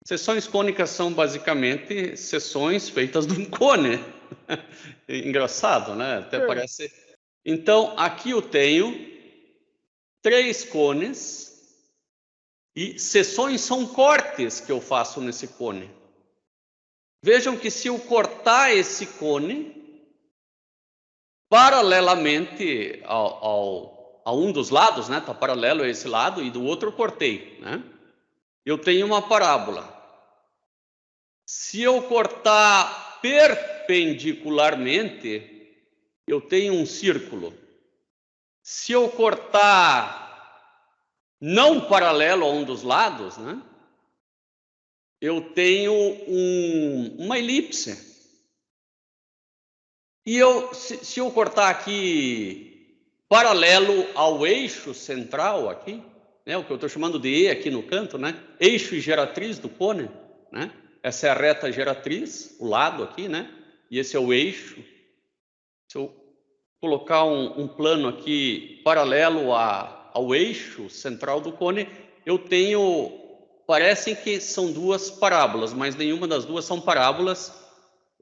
Seções cônicas são basicamente seções feitas de um cone. Engraçado, né? Até parece. Então, aqui eu tenho 3 cones e seções são cortes que eu faço nesse cone. Vejam que se eu cortar esse cone, paralelamente a um dos lados, né? Está paralelo a esse lado e do outro eu cortei, né? Eu tenho uma parábola. Se eu cortar perpendicularmente, eu tenho um círculo. Se eu cortar não paralelo a um dos lados, né, eu tenho uma elipse. E se eu cortar aqui paralelo ao eixo central aqui, né, o que eu estou chamando de E aqui no canto, né, eixo e geratriz do cone, né? Essa é a reta geratriz, o lado aqui, né? E esse é o eixo. Se eu colocar um plano aqui paralelo ao eixo central do cone, eu tenho, parecem que são 2 parábolas, mas nenhuma das duas são parábolas,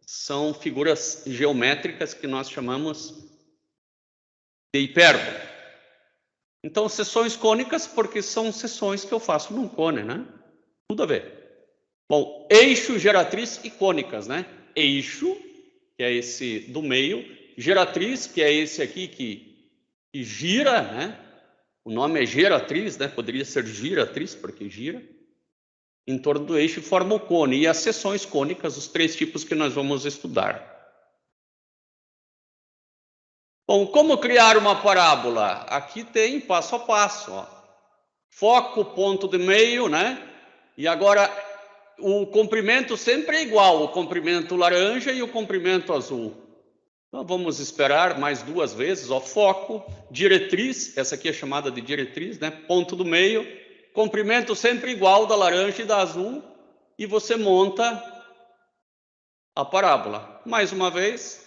são figuras geométricas que nós chamamos de hipérbola. Então, seções cônicas, porque são seções que eu faço num cone, né? Tudo a ver. Bom, eixo, geratriz e cônicas, né? Eixo, que é esse do meio, geratriz, que é esse aqui que gira, né? O nome é geratriz, né? Poderia ser giratriz, porque gira. Em torno do eixo e forma o cone. E as seções cônicas, os 3 tipos que nós vamos estudar. Bom, como criar uma parábola? Aqui tem passo a passo, ó. Foco, ponto de meio, né? E agora o comprimento sempre é igual, o comprimento laranja e o comprimento azul. Então vamos esperar mais 2 vezes, ó, foco, diretriz, essa aqui é chamada de diretriz, né? Ponto do meio, comprimento sempre igual da laranja e da azul, e você monta a parábola. Mais uma vez.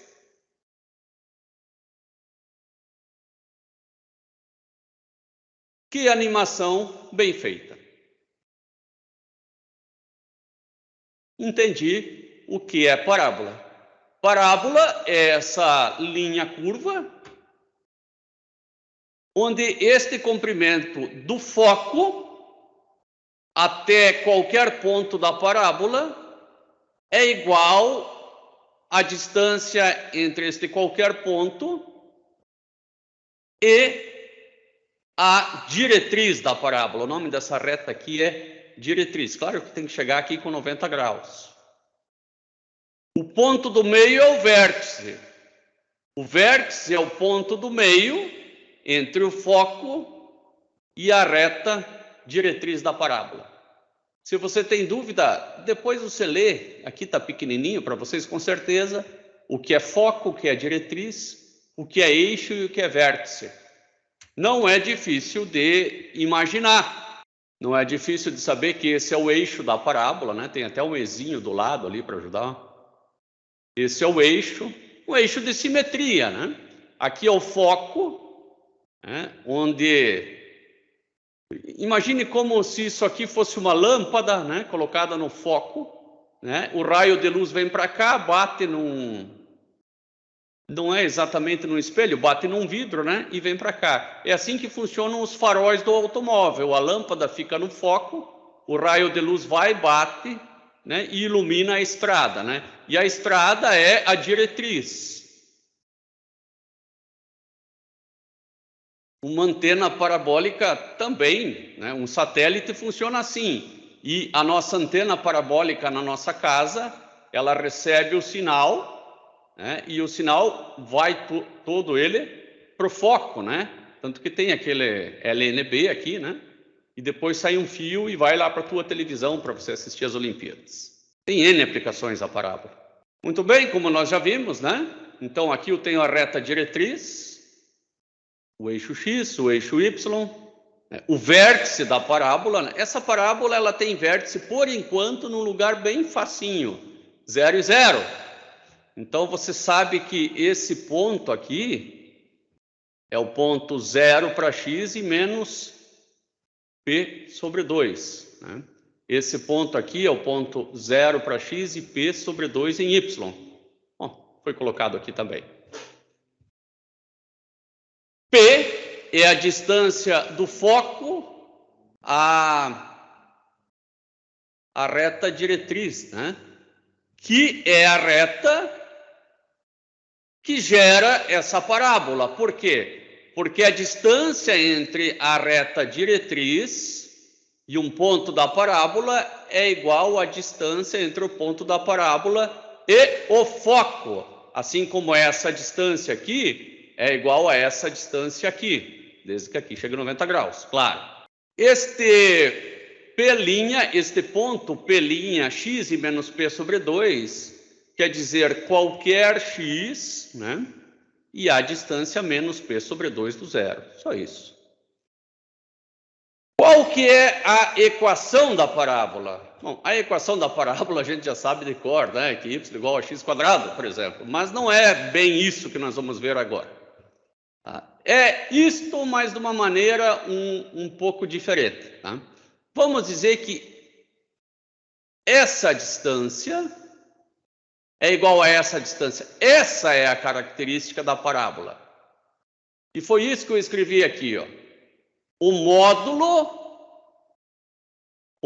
Que animação bem feita. Entendi o que é parábola. Parábola é essa linha curva, onde este comprimento do foco até qualquer ponto da parábola é igual à distância entre este qualquer ponto e a diretriz da parábola. O nome dessa reta aqui é diretriz. Claro que tem que chegar aqui com 90 graus. O ponto do meio é o vértice. O vértice é o ponto do meio entre o foco e a reta diretriz da parábola. Se você tem dúvida, depois você lê, aqui está pequenininho para vocês com certeza, o que é foco, o que é diretriz, o que é eixo e o que é vértice. Não é difícil de imaginar, não é difícil de saber que esse é o eixo da parábola, né? Tem até um ezinho do lado ali para ajudar. Esse é o eixo de simetria, né? Aqui é o foco, né? Onde... Imagine como se isso aqui fosse uma lâmpada, né? Colocada no foco, né? O raio de luz vem para cá, bate num... Não é exatamente no espelho, bate num vidro, né? E vem para cá. É assim que funcionam os faróis do automóvel. A lâmpada fica no foco, o raio de luz vai, bate, né? E ilumina a estrada, né? E a estrada é a diretriz. Uma antena parabólica também, né? Um satélite funciona assim. E a nossa antena parabólica na nossa casa, ela recebe o sinal, né? E o sinal vai todo ele para o foco, né? Tanto que tem aquele LNB aqui, né? E depois sai um fio e vai lá para a tua televisão para você assistir as Olimpíadas. Tem N aplicações a parábola. Muito bem, como nós já vimos, né? Então aqui eu tenho a reta diretriz, o eixo X, o eixo Y, o vértice da parábola, né? Essa parábola ela tem vértice, por enquanto, num lugar bem facinho, 0 e 0. Então, você sabe que esse ponto aqui é o ponto 0 para x e menos p sobre 2. Né? Esse ponto aqui é o ponto 0 para x e P sobre 2 em y. Bom, foi colocado aqui também. P é a distância do foco à reta diretriz, né? Que é a reta que gera essa parábola. Por quê? Porque a distância entre a reta diretriz e um ponto da parábola é igual à distância entre o ponto da parábola e o foco. Assim como essa distância aqui é igual a essa distância aqui, desde que aqui chegue a 90 graus, claro. Este ponto P' x e menos P sobre 2, quer dizer qualquer x, né? E a distância menos P sobre 2 do zero, só isso. Qual que é a equação da parábola? Bom, a equação da parábola a gente já sabe de cor, né? Que y igual a x quadrado, por exemplo. Mas não é bem isso que nós vamos ver agora. Tá? É isto, mas de uma maneira um pouco diferente. Tá? Vamos dizer que essa distância é igual a essa distância. Essa é a característica da parábola. E foi isso que eu escrevi aqui, ó. O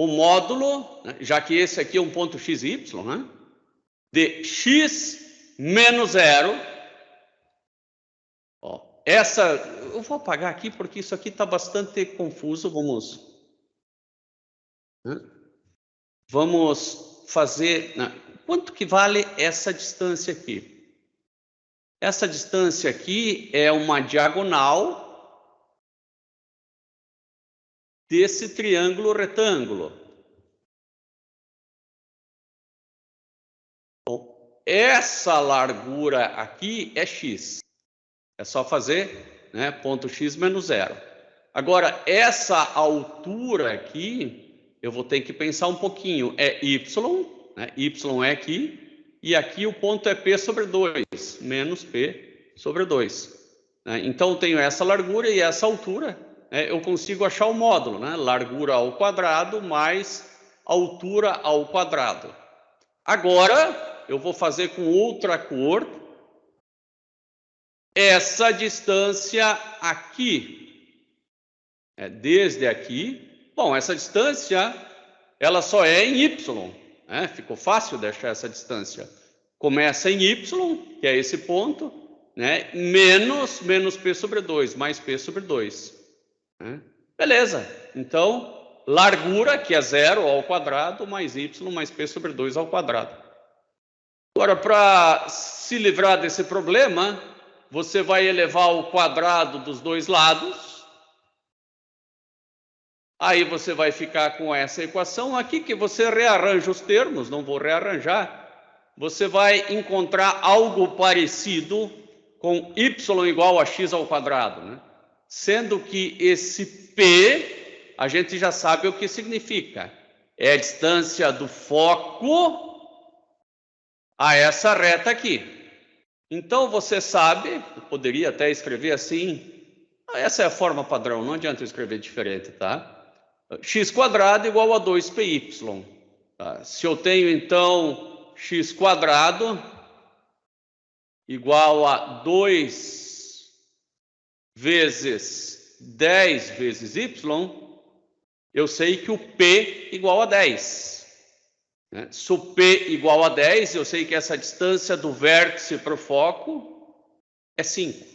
módulo, né, já que esse aqui é um ponto x e y, né, de x menos 0. Ó, eu vou apagar aqui porque isso aqui está bastante confuso. Vamos fazer... Né, quanto que vale essa distância aqui? Essa distância aqui é uma diagonal desse triângulo retângulo. Bom, essa largura aqui é x. É só fazer, né, ponto x menos 0. Agora, essa altura aqui, eu vou ter que pensar um pouquinho. É y, né, y é aqui, e aqui o ponto é P sobre 2, menos P sobre 2. Né? Então, eu tenho essa largura e essa altura. Eu consigo achar o módulo, né? Largura ao quadrado mais altura ao quadrado. Agora, eu vou fazer com outra cor essa distância aqui. Desde aqui. Bom, essa distância, ela só é em y. Né? Ficou fácil de achar essa distância. Começa em y, que é esse ponto, né? menos P sobre 2, mais P sobre 2. Beleza, então largura, que é 0 ao quadrado, mais y mais P sobre 2 ao quadrado. Agora, para se livrar desse problema, você vai elevar ao quadrado dos dois lados. Aí você vai ficar com essa equação aqui, que você rearranja os termos, não vou rearranjar. Você vai encontrar algo parecido com y igual a x ao quadrado, né? Sendo que esse P, a gente já sabe o que significa. É a distância do foco a essa reta aqui. Então, você sabe, eu poderia até escrever assim, essa é a forma padrão, não adianta eu escrever diferente, tá? X quadrado igual a 2py. Tá? Se eu tenho, então, x quadrado igual a 2 vezes 10 vezes y, eu sei que o P igual a 10. Se o P igual a 10, eu sei que essa distância do vértice para o foco é 5.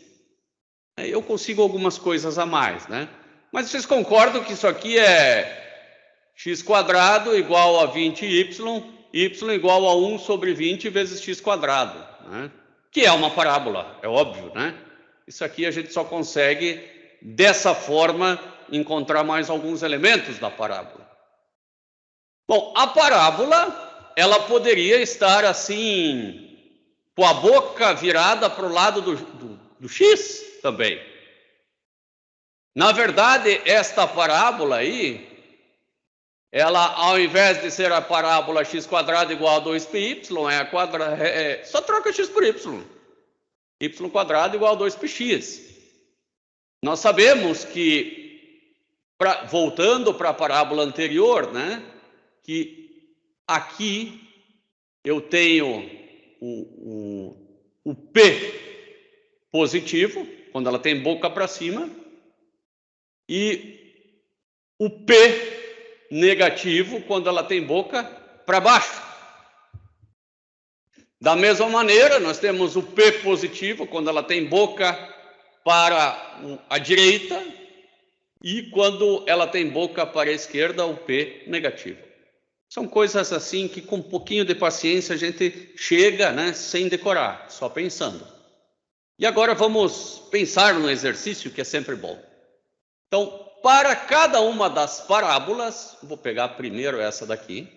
Eu consigo algumas coisas a mais, né? Mas vocês concordam que isso aqui é x quadrado igual a 20y, y igual a 1 sobre 20 vezes x quadrado, né? Que é uma parábola, é óbvio, né? Isso aqui a gente só consegue, dessa forma, encontrar mais alguns elementos da parábola. Bom, a parábola, ela poderia estar assim, com a boca virada para o lado do x também. Na verdade, esta parábola aí, ela, ao invés de ser a parábola x quadrado igual a 2py, só troca x por y. Y quadrado igual a 2px. Nós sabemos que, voltando para a parábola anterior, né, que aqui eu tenho o P positivo, quando ela tem boca para cima, e o P negativo, quando ela tem boca para baixo. Da mesma maneira, nós temos o P positivo, quando ela tem boca para a direita, e quando ela tem boca para a esquerda, o P negativo. São coisas assim que com um pouquinho de paciência a gente chega, né, sem decorar, só pensando. E agora vamos pensar no exercício, que é sempre bom. Então, para cada uma das parábolas, vou pegar primeiro essa daqui,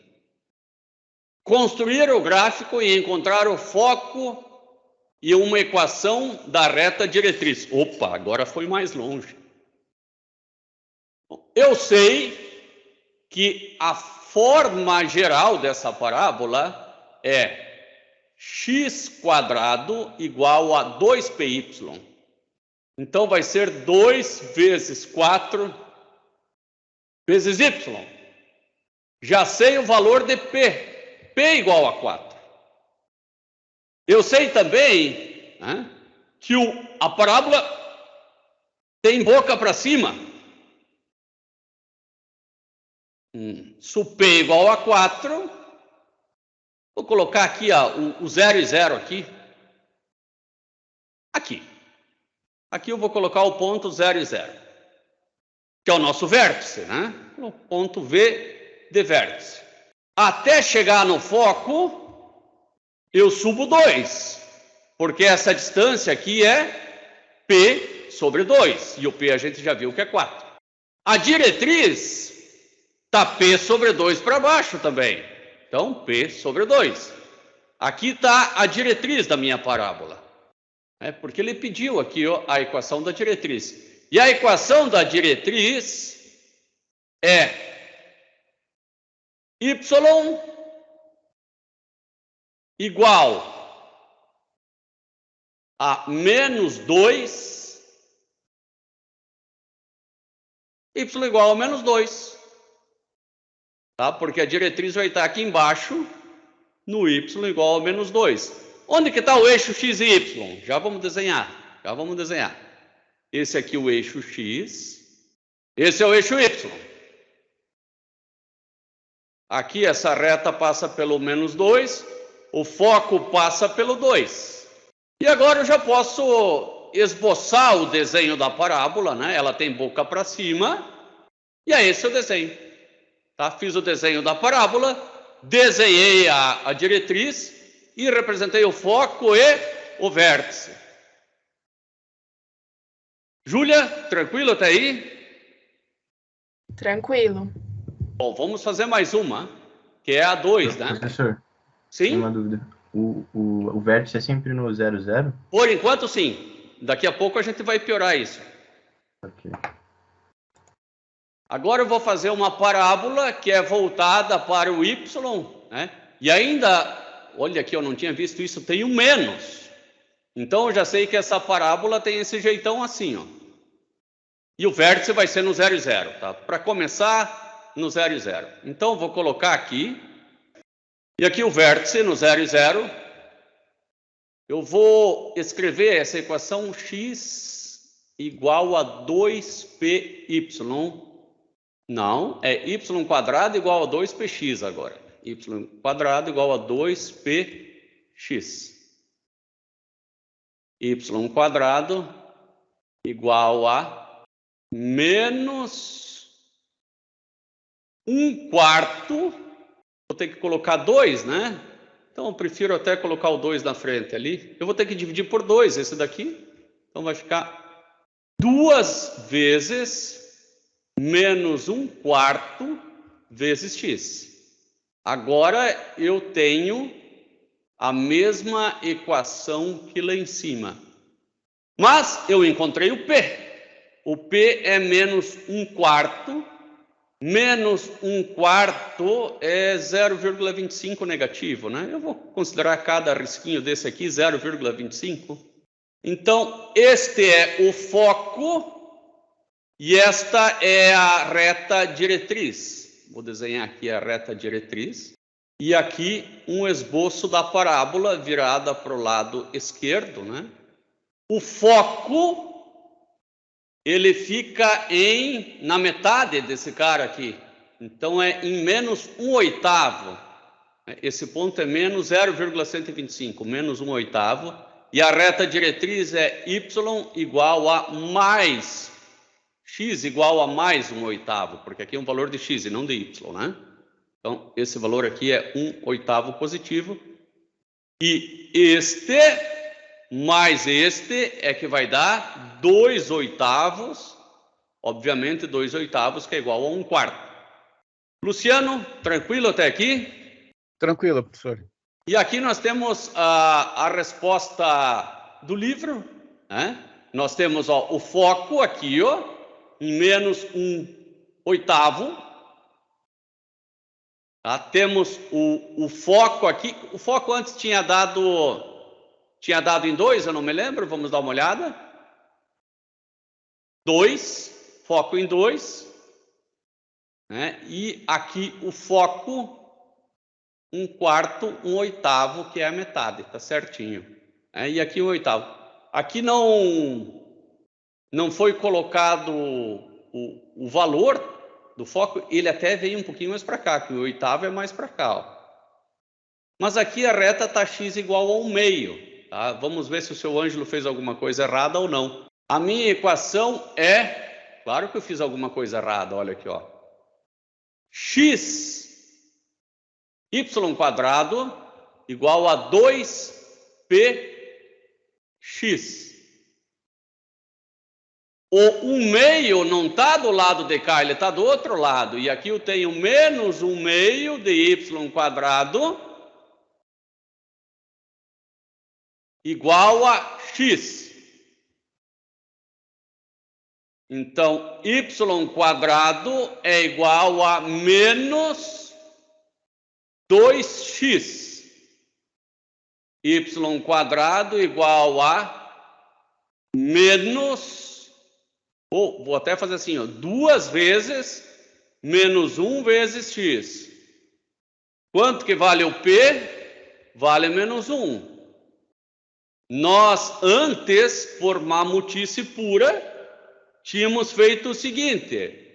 construir o gráfico e encontrar o foco e uma equação da reta diretriz. Opa, agora foi mais longe. Eu sei que a forma geral dessa parábola é x² igual a 2πy. Então vai ser 2 vezes 4 vezes y. Já sei o valor de P. P igual a 4. Eu sei também, né, que a parábola tem boca para cima. Se o P igual a 4, vou colocar aqui o 0 e 0 aqui. Aqui eu vou colocar o ponto 0 e 0, que é o nosso vértice, né? O ponto V de vértice. Até chegar no foco, eu subo 2, porque essa distância aqui é P sobre 2, e o P a gente já viu que é 4. A diretriz está P sobre 2 para baixo também, então P sobre 2. Aqui está a diretriz da minha parábola, porque ele pediu aqui a equação da diretriz. E a equação da diretriz é y igual a menos 2, y igual a menos 2, tá? Porque a diretriz vai estar aqui embaixo, no y igual a menos 2. Onde que está o eixo x e y? Já vamos desenhar, Esse aqui é o eixo x, esse é o eixo y. Aqui essa reta passa pelo menos 2, o foco passa pelo 2. E agora eu já posso esboçar o desenho da parábola, né? Ela tem boca para cima, e é esse o desenho. Tá? Fiz o desenho da parábola, desenhei a diretriz e representei o foco e o vértice. Júlia, tranquilo até aí? Tranquilo. Bom, vamos fazer mais uma, que é a 2, né? Professor, sim? Tem uma dúvida. O vértice é sempre no 0, 0? Por enquanto, sim. Daqui a pouco a gente vai piorar isso. Ok. Agora eu vou fazer uma parábola que é voltada para o y, né? E ainda, olha aqui, eu não tinha visto isso, tem um menos. Então eu já sei que essa parábola tem esse jeitão assim, ó. E o vértice vai ser no 0 e 0, tá? Para começar, no 0 e 0. Então eu vou colocar aqui, e aqui o vértice no 0 e 0. Eu vou escrever essa equação x igual a 2πy. Não, é y² igual a 2px agora. y² igual a 2px. y² igual a menos 1/4. Vou ter que colocar 2, né? Então eu prefiro até colocar o 2 na frente ali. Eu vou ter que dividir por 2 esse daqui. Então vai ficar 2 vezes menos 1/4 vezes x. Agora eu tenho a mesma equação que lá em cima. Mas eu encontrei o P. O P é menos 1/4. Menos 1/4 é 0,25 negativo, né? Eu vou considerar cada risquinho desse aqui 0,25. Então, este é o foco e esta é a reta diretriz. vou desenhar aqui a reta diretriz, e aqui um esboço da parábola virada para o lado esquerdo, né? O foco, ele fica na metade desse cara aqui. Então, é em menos 1/8. Esse ponto é menos 0,125, menos 1/8. E a reta diretriz é y igual a mais, x igual a mais 1/8, porque aqui é um valor de x e não de y, né? Então, esse valor aqui é 1/8 positivo. E este mais este é que vai dar 2/8, obviamente 2/8, que é igual a 1/4. Luciano, tranquilo até aqui? Tranquilo, professor. E aqui nós temos a resposta do livro, né? Nós temos o foco aqui, em menos 1/8. Tá? Temos o foco aqui. O foco antes tinha dado em 2, eu não me lembro. Vamos dar uma olhada. 2, foco em 2. Né? E aqui o foco 1/4, 1/8, que é a metade, tá certinho. E aqui 1/8. Aqui não foi colocado o valor do foco, ele até veio um pouquinho mais para cá, que o 1/8 é mais para cá. Mas aqui a reta está x igual a 1/2. Tá? Vamos ver se o seu Ângelo fez alguma coisa errada ou não. A minha equação é, claro que eu fiz alguma coisa errada, olha aqui, x y² igual a 2px. O 1/2 não está do lado de cá, ele está do outro lado. E aqui eu tenho menos 1/2 de y² igual a x. Então, y² é igual a menos 2x. y² igual a menos, vou até fazer assim, 2 vezes menos 1 vezes x. Quanto que vale o p? Vale menos 1. Nós, antes, por mamutice pura, tínhamos feito o seguinte: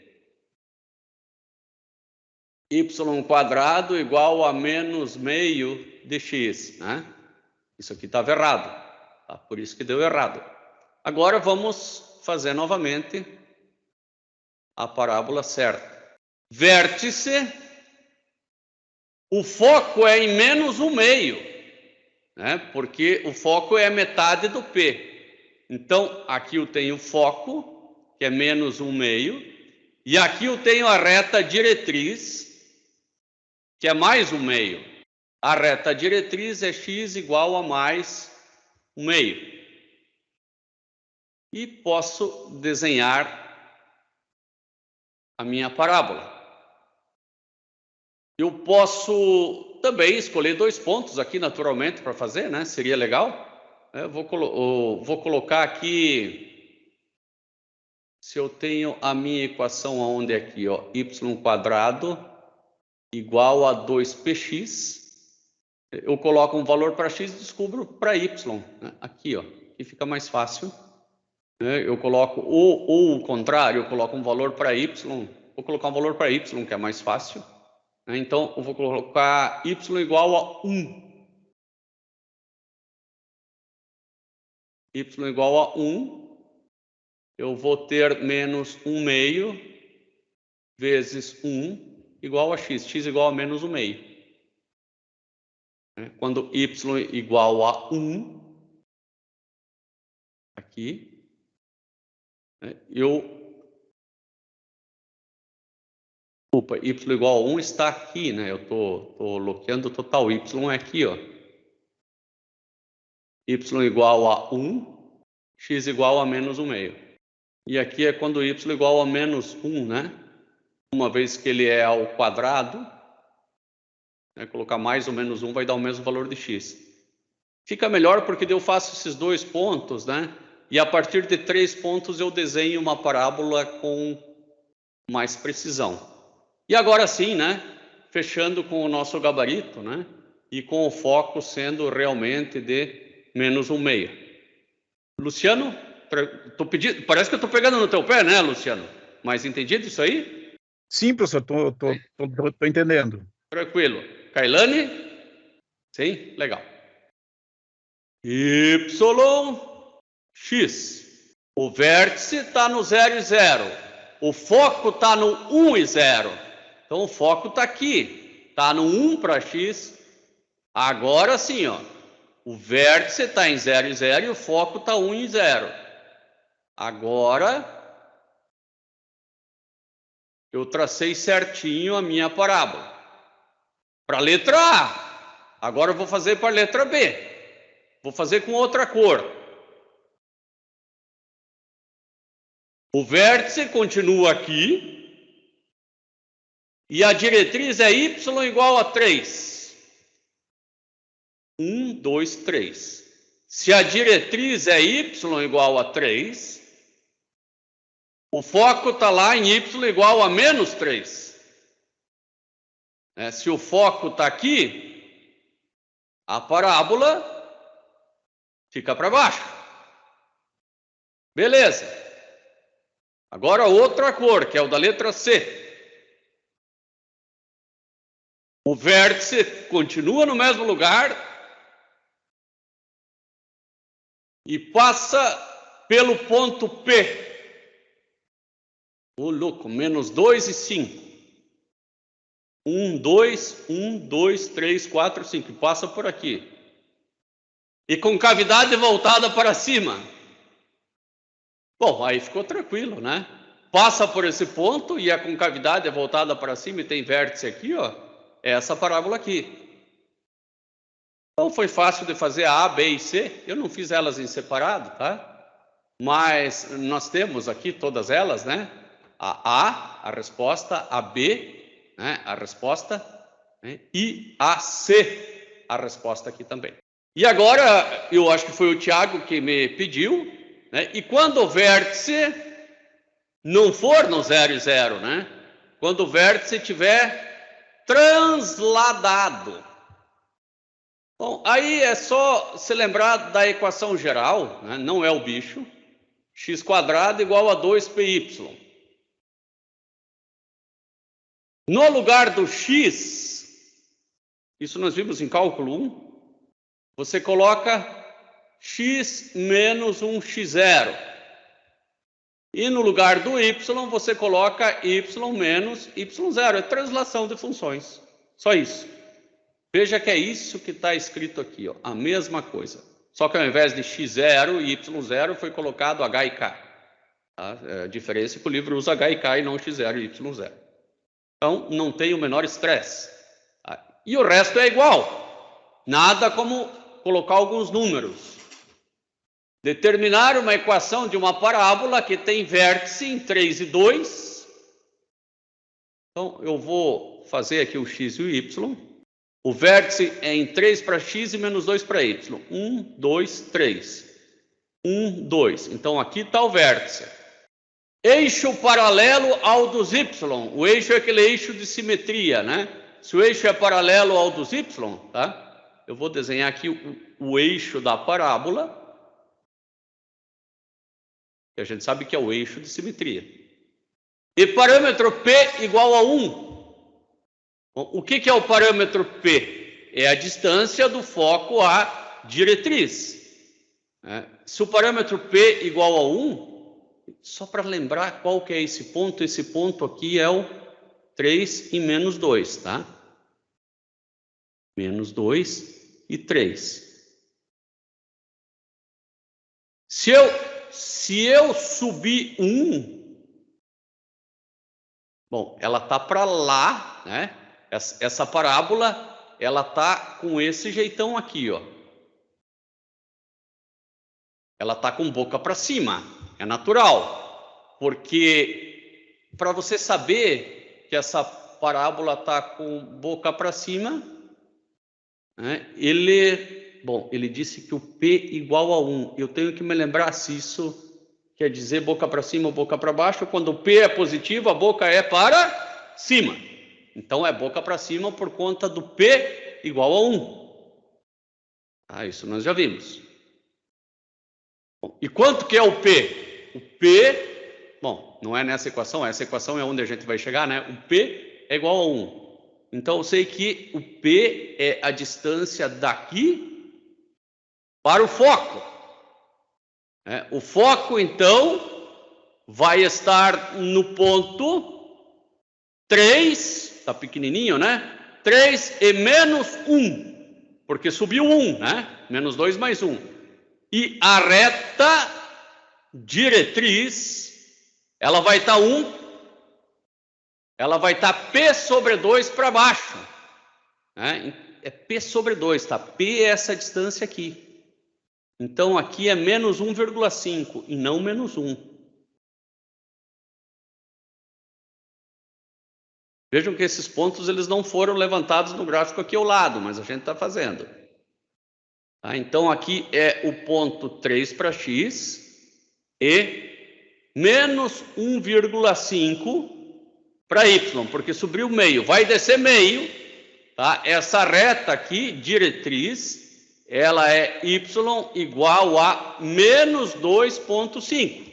y² igual a menos meio de x, né? Isso aqui estava errado, tá? Por isso que deu errado. Agora vamos fazer novamente a parábola certa. Vértice, o foco é em menos 1/2, né? Porque o foco é a metade do P. Então, aqui eu tenho o foco, que é menos 1/2, e aqui eu tenho a reta diretriz, que é mais 1/2. A reta diretriz é x igual a mais 1/2. E posso desenhar a minha parábola. Eu posso também escolher 2 pontos aqui, naturalmente, para fazer, né? Seria legal. Eu vou colocar aqui, se eu tenho a minha equação onde é aqui, y² igual a 2px, eu coloco um valor para x e descubro para y, né? Aqui, que fica mais fácil. Eu coloco, ou o contrário, eu coloco um valor para y, vou colocar um valor para y, que é mais fácil. Então, eu vou colocar y igual a 1. Y igual a 1, eu vou ter menos 1/2 vezes 1 igual a x. X igual a menos 1/2. Quando y igual a 1, aqui, y igual a 1 está aqui, né? Eu estou bloqueando o total. Y é aqui, y igual a 1, x igual a menos 1/2. E aqui é quando y igual a menos 1, né? Uma vez que ele é ao quadrado, colocar mais ou menos 1 vai dar o mesmo valor de x. Fica melhor porque eu faço esses 2 pontos, né? E a partir de 3 pontos eu desenho uma parábola com mais precisão. E agora sim, né? Fechando com o nosso gabarito, né? E com o foco sendo realmente de menos 1/6. Luciano, parece que eu estou pegando no teu pé, né, Luciano? Mas entendido isso aí? Sim, professor, tô entendendo. Tranquilo. Kailane? Sim? Legal. Y, X. O vértice está no 0 e 0. O foco está no 1 e 0. Então, o foco está aqui. Está no 1 para X. Agora sim, ó. O vértice está em 0 e 0 e o foco está 1 e 0. Agora, eu tracei certinho a minha parábola. Para a letra A. Agora eu vou fazer para a letra B. Vou fazer com outra cor. O vértice continua aqui. E a diretriz é y igual a 3. 1, 2, 3. Se a diretriz é y igual a 3, o foco está lá em y igual a menos 3. Se o foco está aqui, a parábola fica para baixo. Beleza. Agora outra cor, que é o da letra C. O vértice continua no mesmo lugar e passa pelo ponto P. Ô, louco, menos 2 e 5. 1, 2, 3, 4, 5. Passa por aqui. E com cavidade voltada para cima. Bom, aí ficou tranquilo, né? Passa por esse ponto e a concavidade é voltada para cima e tem vértice aqui, ó. É essa parábola aqui. Então foi fácil de fazer a A, B e C. Eu não fiz elas em separado, tá? Mas nós temos aqui todas elas, né? A A, a resposta, a B, né? A resposta, né? E a C, a resposta aqui também. E agora, eu acho que foi o Tiago que me pediu, né? E quando o vértice não for no 0 e 0, né? Quando o vértice estiver transladado. Bom, aí é só se lembrar da equação geral, né? Não é o bicho. X² igual a 2py. No lugar do x, isso nós vimos em cálculo 1, você coloca x menos 1x0. E no lugar do y, você coloca y menos y0. É translação de funções. Só isso. Veja que é isso que está escrito aqui, ó, a mesma coisa. Só que ao invés de x0 e y0, foi colocado h e k. Tá? A diferença é que o livro usa h e k e não x0 e y0. Então, não tem o menor estresse. Tá? E o resto é igual. Nada como colocar alguns números. Determinar uma equação de uma parábola que tem vértice em 3 e 2. Então, eu vou fazer aqui o x e o y. O vértice é em 3 para x e menos 2 para y. 1, 2, 3. 1, 2. Então, aqui está o vértice. Eixo paralelo ao dos y. O eixo é aquele eixo de simetria, né? Se o eixo é paralelo ao dos y, tá? Eu vou desenhar aqui o eixo da parábola. Que a gente sabe que é o eixo de simetria. E parâmetro P igual a 1. Bom, o que é o parâmetro P? É a distância do foco à diretriz. Se o parâmetro P igual a 1, só para lembrar qual que é esse ponto aqui é o 3 e menos 2, tá? Menos 2 e 3. Se eu subir 1, bom, ela está para lá, né? Essa parábola, ela está com esse jeitão aqui, ó. Ela está com boca para cima, é natural. Porque, para você saber que essa parábola está com boca para cima, né, ele disse que o P igual a 1. Eu tenho que me lembrar se isso quer dizer boca para cima ou boca para baixo. Quando o P é positivo, a boca é para cima. Então, é boca para cima por conta do P igual a 1. Ah, isso nós já vimos. Bom, e quanto que é o P? O P, bom, não é nessa equação, essa equação é onde a gente vai chegar, né? O P é igual a 1. Então, eu sei que o P é a distância daqui para o foco. O foco, então, vai estar no ponto 3, está pequenininho, né? 3 e menos 1, porque subiu 1, né? Menos 2 mais 1. E a reta diretriz, ela vai estar 1, ela vai estar P sobre 2 para baixo. Né? É P sobre 2, tá? P é essa distância aqui. Então, aqui é menos 1,5 e não menos 1. Vejam que esses pontos eles não foram levantados no gráfico aqui ao lado, mas a gente está fazendo. Tá? Então, aqui é o ponto 3 para x e menos 1,5 para y, porque subiu meio. Vai descer meio. Tá? Essa reta aqui, diretriz, ela é y igual a menos 2,5.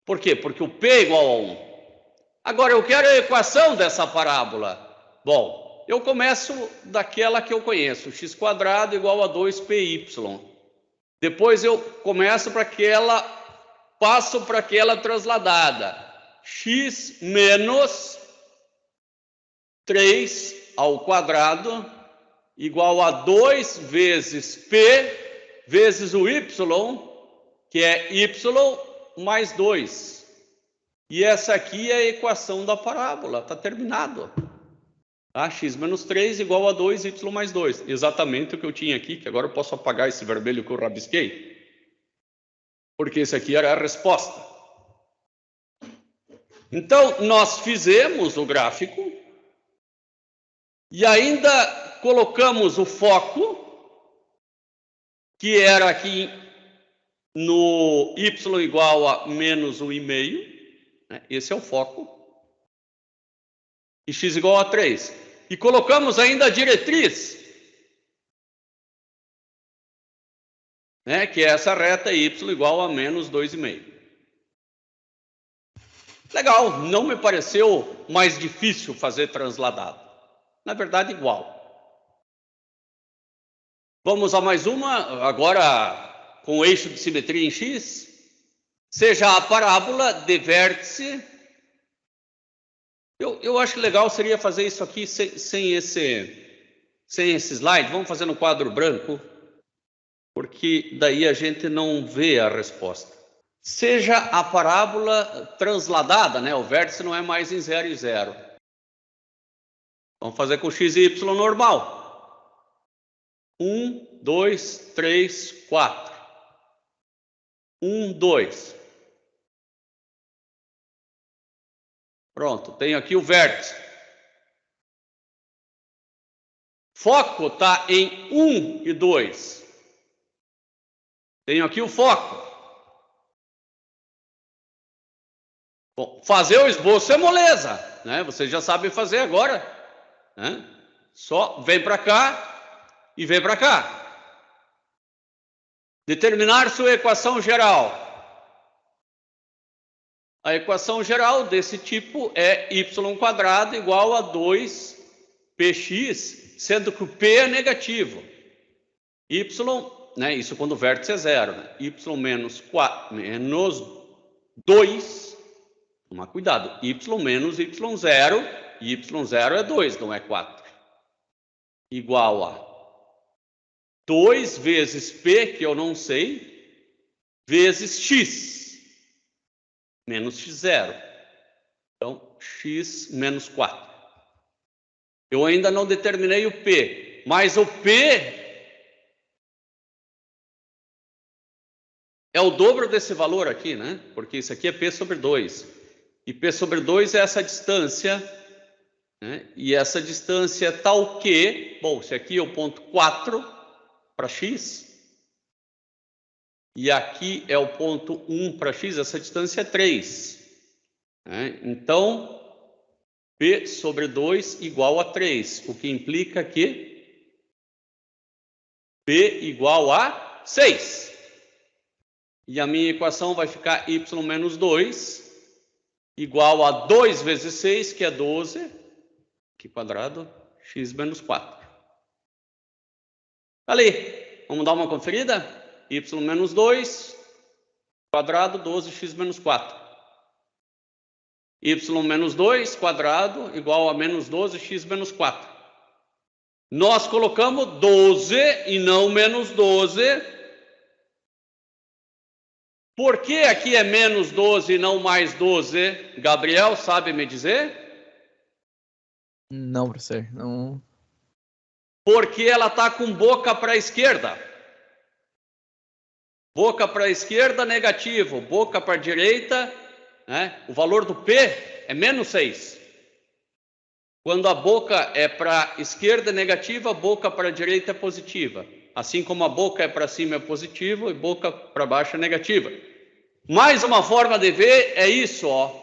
Por quê? Porque o P é igual a 1. Agora, eu quero a equação dessa parábola. Bom, eu começo daquela que eu conheço, x² igual a 2py. Depois eu começo para aquela, passo para aquela transladada, x menos 3 ao quadrado igual a 2 vezes p vezes o y, que é y mais 2. E essa aqui é a equação da parábola, está terminado. Tá? X menos 3 igual a 2y mais 2. Exatamente o que eu tinha aqui, que agora eu posso apagar esse vermelho que eu rabisquei. Porque esse aqui era a resposta. Então, nós fizemos o gráfico e ainda colocamos o foco, que era aqui no y igual a menos 1,5. Esse é o foco. E x igual a 3. E colocamos ainda a diretriz, né, que é essa reta y igual a menos 2,5. Legal, não me pareceu mais difícil fazer transladado. Na verdade, igual. Vamos a mais uma, agora com o eixo de simetria em x. Seja a parábola de vértice. Eu acho que legal seria fazer isso aqui sem esse slide. Vamos fazer no quadro branco, porque daí a gente não vê a resposta. Seja a parábola transladada, né? O vértice não é mais em 0 e 0. Vamos fazer com x e y normal. 1, 2, 3, 4. 1, 2. Pronto, tenho aqui o vértice. Foco está em 1 e 2. Tenho aqui o foco. Bom, fazer o esboço é moleza, né? Vocês já sabem fazer agora, né? Só vem para cá e vem para cá. Determinar sua equação geral. A equação geral desse tipo é y² igual a 2px, sendo que o p é negativo. Y, né, isso quando o vértice é 0, né? Y menos 4, menos 2, toma cuidado, y menos y0, e y0 é 2, não é 4. Igual a 2 vezes p, que eu não sei, vezes x. Menos x0. Então, x menos 4. Eu ainda não determinei o P, mas o P é o dobro desse valor aqui, né? Porque isso aqui é P sobre 2. E P sobre 2 é essa distância, né? E essa distância é tal que, bom, esse aqui é o ponto 4 para x. E aqui é o ponto 1 para x, essa distância é 3. Então, P sobre 2 igual a 3, o que implica que P igual a 6. E a minha equação vai ficar y menos 2 igual a 2 vezes 6, que é 12, aqui quadrado, x menos 4. Ali, vamos dar uma conferida? Y menos 2, quadrado, 12x menos 4. Y menos 2, quadrado, igual a menos 12x menos 4. Nós colocamos 12 e não menos 12. Por que aqui é menos 12 e não mais 12? Gabriel, sabe me dizer? Não, professor, não. Porque ela está com boca para a esquerda. Boca para a esquerda, negativo. Boca para a direita, né? O valor do P é menos 6. Quando a boca é para a esquerda é negativa, a boca para a direita é positiva. Assim como a boca é para cima é positivo e boca para baixo é negativa. Mais uma forma de ver é isso, ó.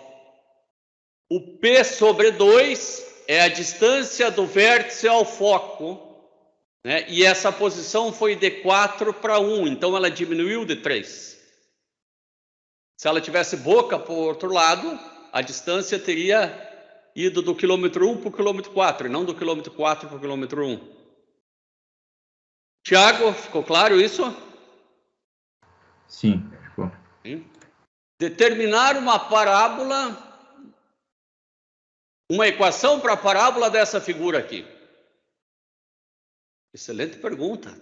O P sobre 2 é a distância do vértice ao foco, né? E essa posição foi de 4 para 1, então ela diminuiu de 3. Se ela tivesse boca para o outro lado, a distância teria ido do quilômetro 1 para o quilômetro 4, e não do quilômetro 4 para o quilômetro 1. Tiago, ficou claro isso? Sim, ficou. Determinar uma parábola, uma equação para a parábola dessa figura aqui. Excelente pergunta.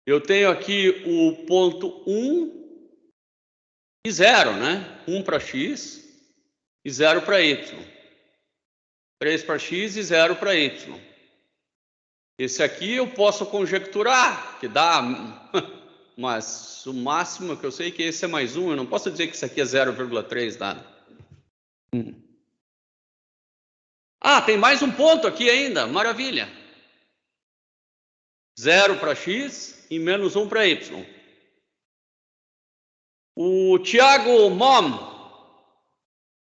Eu tenho aqui o ponto 1 e 0, né? 1 para x e 0 para y. 3 para x e 0 para y. Esse aqui eu posso conjecturar, que dá, mas o máximo que eu sei é que esse é mais 1, eu não posso dizer que isso aqui é 0,3 nada. Ah, tem mais um ponto aqui ainda, maravilha. 0 para x e menos 1 para y. O Tiago Mom,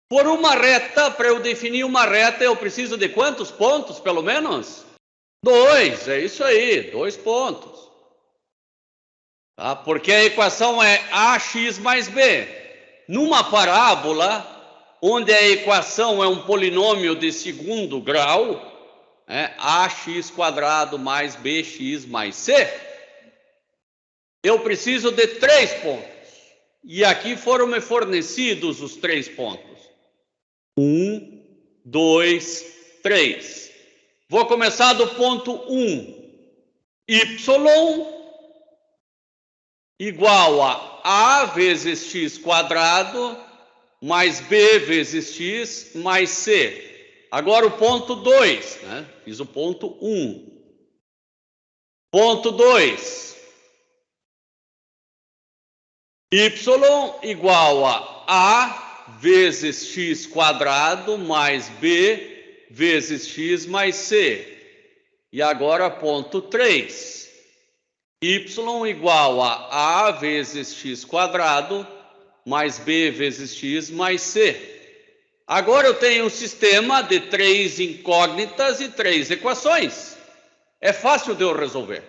por uma reta, para eu definir uma reta, eu preciso de quantos pontos, pelo menos? 2, é isso aí, 2 pontos. Tá? Porque a equação é ax mais b. Numa parábola, onde a equação é um polinômio de segundo grau, ax quadrado mais bx mais c, eu preciso de 3 pontos. E aqui foram me fornecidos os 3 pontos. 1, 2, 3. Vou começar do ponto 1. Y igual a vezes x quadrado mais b vezes x mais c. Agora o ponto 2, né? Fiz o ponto 1. Ponto 2. Y igual a vezes x quadrado mais b vezes x mais c. E agora ponto 3. Y igual a vezes x quadrado mais b vezes x mais c. Agora eu tenho um sistema de 3 incógnitas e 3 equações. É fácil de eu resolver.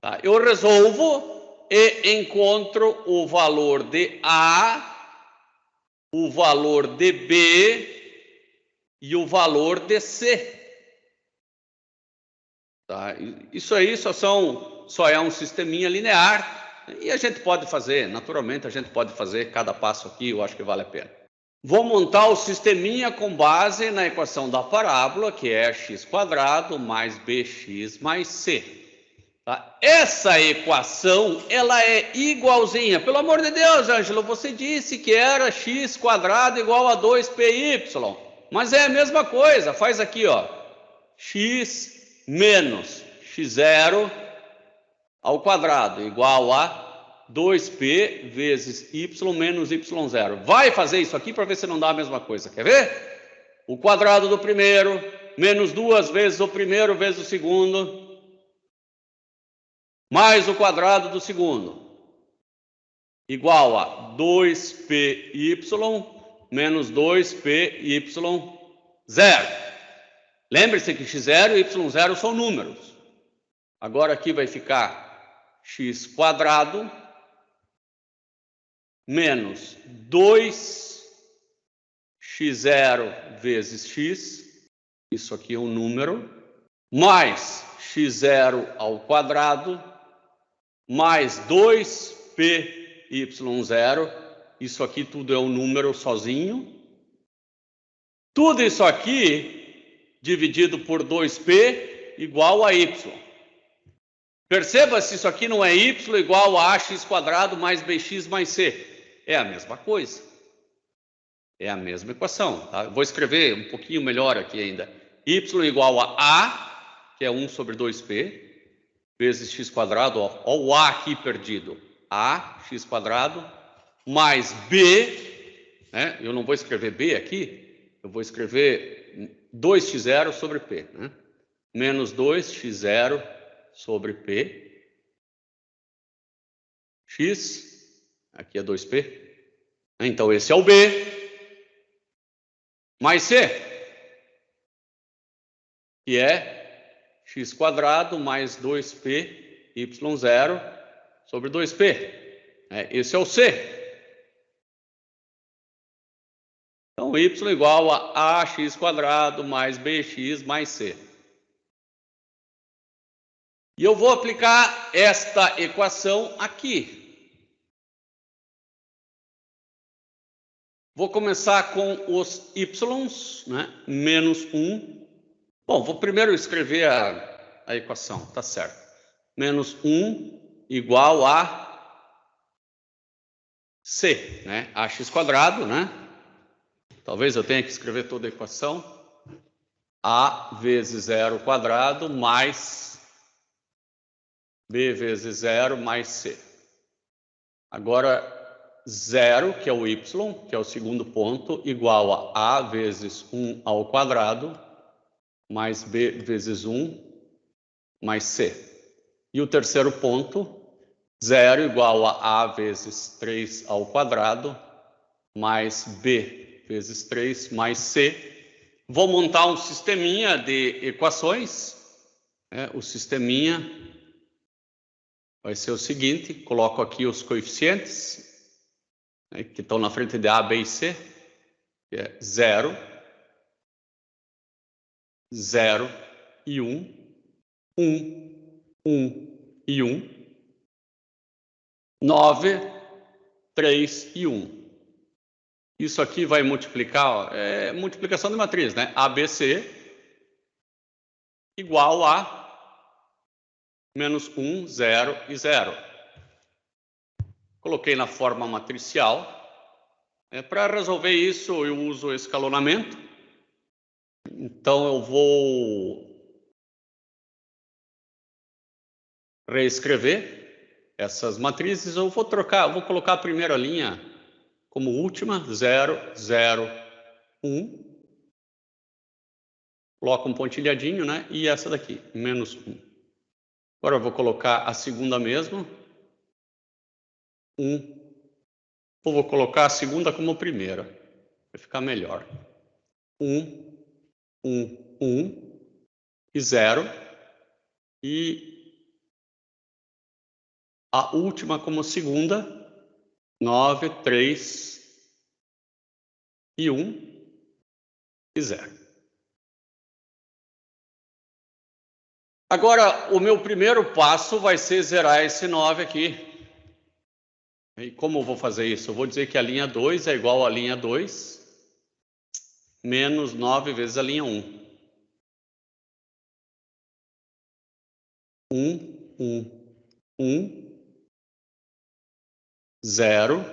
Tá? Eu resolvo e encontro o valor de A, o valor de B e o valor de C. Tá? Isso aí só é um sisteminha linear e a gente pode fazer, naturalmente a gente pode fazer cada passo aqui, eu acho que vale a pena. Vou montar o sisteminha com base na equação da parábola, que é x quadrado mais bx mais c. Tá? Essa equação, ela é igualzinha. Pelo amor de Deus, Ângelo, você disse que era x quadrado igual a 2py. Mas é a mesma coisa, faz aqui, ó. X menos x0 ao quadrado igual a 2p vezes y menos y0. Vai fazer isso aqui para ver se não dá a mesma coisa. Quer ver? O quadrado do primeiro menos 2 vezes o primeiro vezes o segundo, mais o quadrado do segundo, igual a 2py menos 2py0. Lembre-se que x0 e y0 são números. Agora aqui vai ficar x² menos 2x0 vezes x, isso aqui é um número, mais x0² mais 2py0, isso aqui tudo é um número sozinho. Tudo isso aqui dividido por 2p igual a y. Perceba se isso aqui não é y igual a ax² mais bx mais c. É a mesma coisa. É a mesma equação. Tá? Vou escrever um pouquinho melhor aqui ainda. Y igual a, que é 1 sobre 2p, vezes x², ó o a aqui perdido. A, x², mais b, né? Eu não vou escrever b aqui, eu vou escrever 2x0 sobre p, né? Menos 2x0 sobre p, x, aqui é 2p, então esse é o b, mais c, que é x² mais 2p y0 sobre 2p, esse é o c. Então, y igual a ax² mais bx mais c. E eu vou aplicar esta equação aqui. Vou começar com os y's, né? Menos 1. Bom, vou primeiro escrever a equação, tá certo. Menos 1 igual a c, né? Ax², né? Talvez eu tenha que escrever toda a equação. A vezes 0² mais b vezes 0 mais c. Agora, 0, que é o y, que é o segundo ponto, igual a vezes 1 ao quadrado, mais b vezes 1, mais c. E o terceiro ponto, 0 igual a vezes 3 ao quadrado, mais b vezes 3, mais c. Vou montar um sisteminha de equações. O sisteminha vai ser o seguinte, coloco aqui os coeficientes, que estão na frente de A, B e C, que é 0, 0 e 1, 1, 1 e 1, 9, 3 e 1. Isso aqui vai multiplicar, é multiplicação de matriz, né? ABC igual a menos 1, 0 e 0. Coloquei na forma matricial. Para resolver isso, eu uso escalonamento. Então, eu vou reescrever essas matrizes. Eu vou colocar a primeira linha como última, 0, 0, 1. Coloco um pontilhadinho, né? E essa daqui, menos 1. Agora eu vou colocar a segunda mesmo. 1. Ou vou colocar a segunda como primeira. Vai ficar melhor. 1, 1, 1 e 0. E a última como segunda. 9, 3 e 1 e 0. Agora, o meu primeiro passo vai ser zerar esse 9 aqui. E como eu vou fazer isso? Eu vou dizer que a linha 2 é igual à linha 2 menos 9 vezes a linha 1. 1, 1, 1, 0.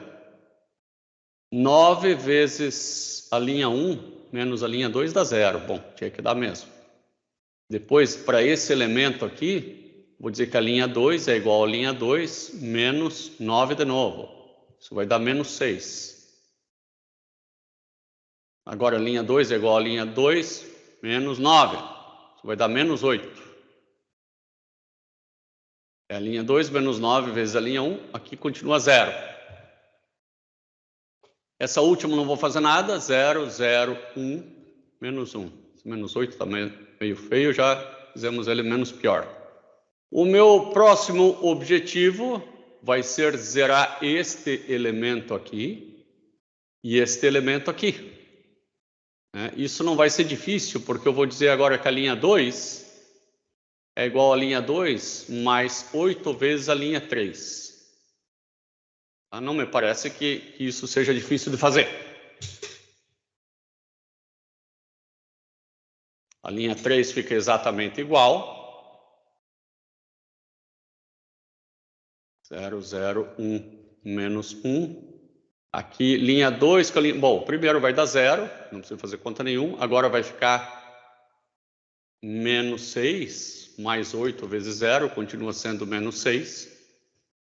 9 vezes a linha 1 menos a linha 2 dá 0. Bom, tinha que dar mesmo. Depois, para esse elemento aqui, vou dizer que a linha 2 é igual à linha 2 menos 9 de novo. Isso vai dar menos 6. Agora, a linha 2 é igual à linha 2 menos 9. Isso vai dar menos 8. É a linha 2 menos 9 vezes a linha 1. Aqui continua 0. Essa última não vou fazer nada. 0, 0, 1, menos 1. Esse menos 8 está meio feio, já fizemos ele menos pior. O meu próximo objetivo vai ser zerar este elemento aqui e este elemento aqui. Isso não vai ser difícil, porque eu vou dizer agora que a linha 2 é igual a linha 2 mais 8 vezes a linha 3. Não me parece que isso seja difícil de fazer. A linha 3 fica exatamente igual. 0, 0, 1, menos 1. Aqui, linha 2, bom, primeiro vai dar 0, não precisa fazer conta nenhuma. Agora vai ficar menos 6, mais 8 vezes 0, continua sendo menos 6.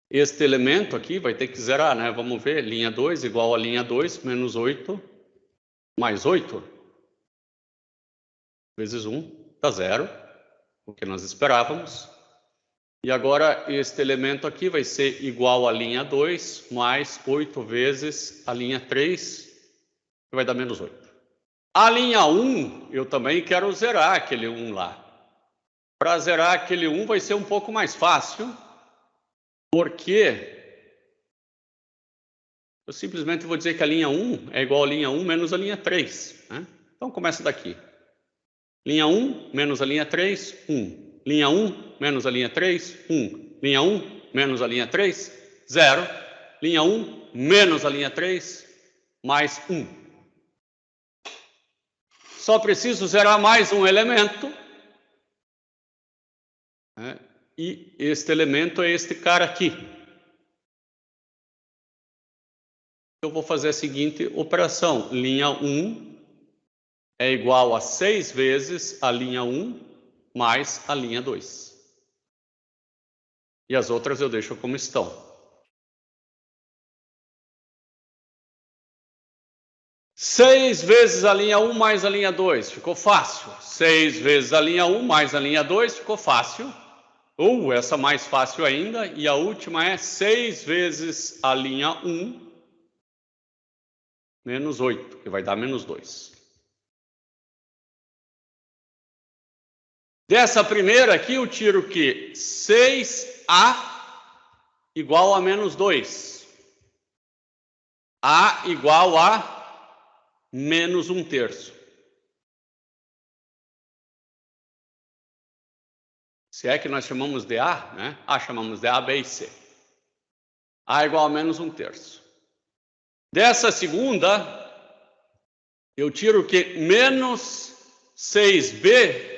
Este elemento aqui vai ter que zerar, né? Vamos ver, linha 2 igual a linha 2, menos 8, mais 8, vezes 1, dá 0, o que nós esperávamos. E agora, este elemento aqui vai ser igual a linha 2, mais 8 vezes a linha 3, que vai dar menos 8. A linha 1, eu também quero zerar aquele 1 lá. Para zerar aquele 1 vai ser um pouco mais fácil, porque eu simplesmente vou dizer que a linha 1 é igual a linha 1 menos a linha 3. Né? Então, começa daqui. Linha 1 menos a linha 3, 1. Linha 1 menos a linha 3, 1. Linha 1 menos a linha 3, 0. Linha 1 menos a linha 3, mais 1. Só preciso zerar mais um elemento. E este elemento é este cara aqui. Eu vou fazer a seguinte operação. Linha 1 é igual a 6 vezes a linha 1 mais a linha 2. E as outras eu deixo como estão. Seis vezes a linha 1 mais a linha 2, ficou fácil. 6 vezes a linha 1 mais a linha 2, ficou fácil. Ou essa mais fácil ainda. E a última é 6 vezes a linha 1 menos 8, que vai dar menos 2. Dessa primeira aqui eu tiro que 6A igual a menos 2. A igual a menos 1/3. Se é que nós chamamos de A, né? A chamamos de A, B e C. A igual a menos 1/3. Dessa segunda, eu tiro que menos 6B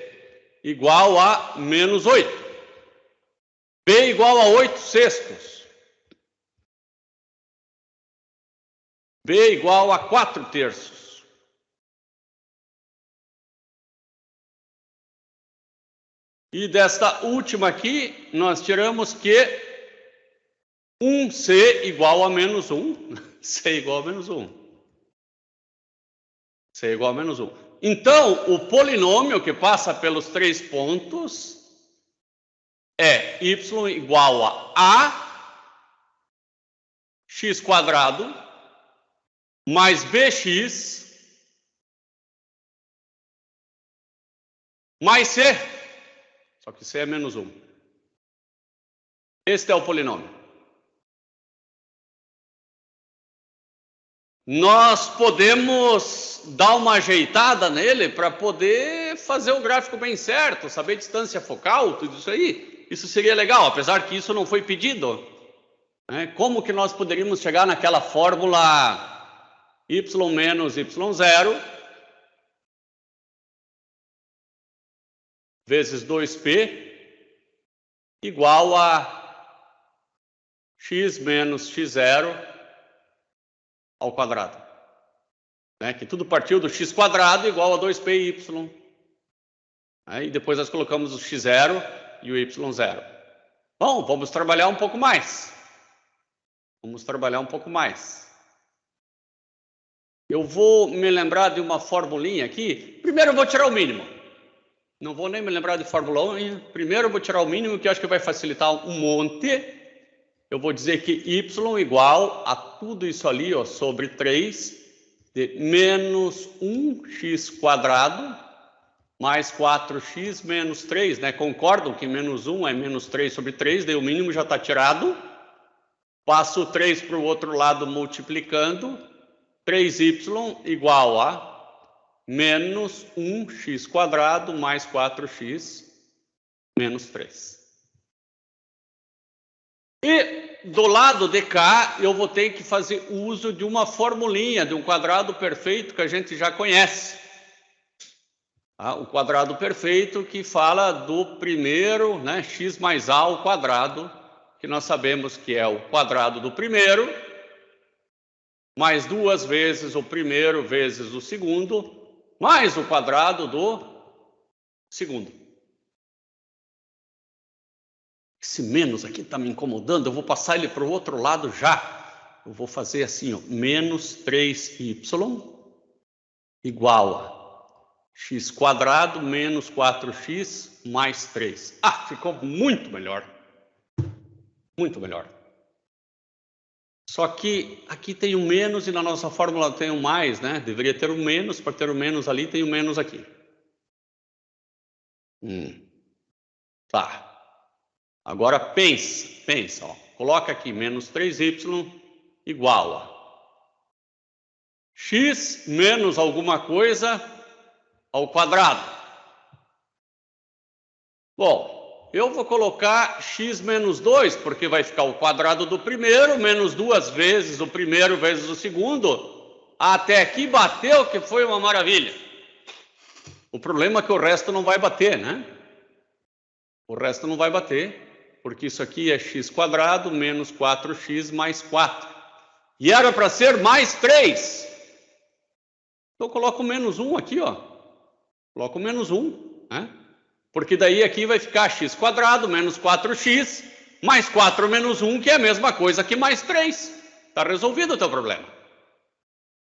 igual a menos 8. B igual a 8/6. B igual a 4/3. E desta última aqui, nós tiramos que 1C igual a menos 1. C igual a menos 1. C igual a menos 1. Então, o polinômio que passa pelos 3 pontos é y igual a x quadrado mais bx mais c. Só que c é menos 1. Este é o polinômio. Nós podemos dar uma ajeitada nele para poder fazer o gráfico bem certo, saber distância focal, tudo isso aí. Isso seria legal, apesar que isso não foi pedido. Como que nós poderíamos chegar naquela fórmula y menos y0 vezes 2p igual a x menos x0 ao quadrado. Que tudo partiu do x quadrado igual a 2πy. E depois nós colocamos o x0 e o y0. Bom, vamos trabalhar um pouco mais. Eu vou me lembrar de uma formulinha aqui. Primeiro eu vou tirar o mínimo. Não vou nem me lembrar de formulinha. Primeiro eu vou tirar o mínimo, que eu acho que vai facilitar um monte. eu vou dizer que y igual a tudo isso ali, ó, sobre 3 de menos 1x² mais 4x menos 3, né? Concordam que menos 1 é menos 3 sobre 3, daí o mínimo já está tirado. Passo o 3 para o outro lado multiplicando. 3y igual a menos 1x² mais 4x menos 3. E do lado de cá, eu vou ter que fazer uso de uma formulinha, de um quadrado perfeito que a gente já conhece. O quadrado perfeito que fala do primeiro, né, x mais a ao quadrado, que nós sabemos que é o quadrado do primeiro, mais 2 vezes o primeiro vezes o segundo, mais o quadrado do segundo. Esse menos aqui está me incomodando, eu vou passar ele para o outro lado já. Eu vou fazer assim, ó, menos 3y igual a x² menos 4x mais 3. Ah, ficou muito melhor. Muito melhor. Só que aqui tem um menos e na nossa fórmula tem um mais, né? Deveria ter um menos, para ter um menos ali tem um menos aqui. Tá. Agora pensa, ó. Coloca aqui menos 3y igual a x menos alguma coisa ao quadrado. Bom, eu vou colocar x menos 2, porque vai ficar o quadrado do primeiro, menos 2 vezes o primeiro vezes o segundo. Até aqui bateu, que foi uma maravilha. O problema é que o resto não vai bater, né? O resto não vai bater, porque isso aqui é x² menos 4x mais 4. E era para ser mais 3. Então eu coloco menos 1 aqui, ó. Coloco menos 1, né? Porque daí aqui vai ficar x² menos 4x mais 4 menos 1, que é a mesma coisa que mais 3. Está resolvido o teu problema.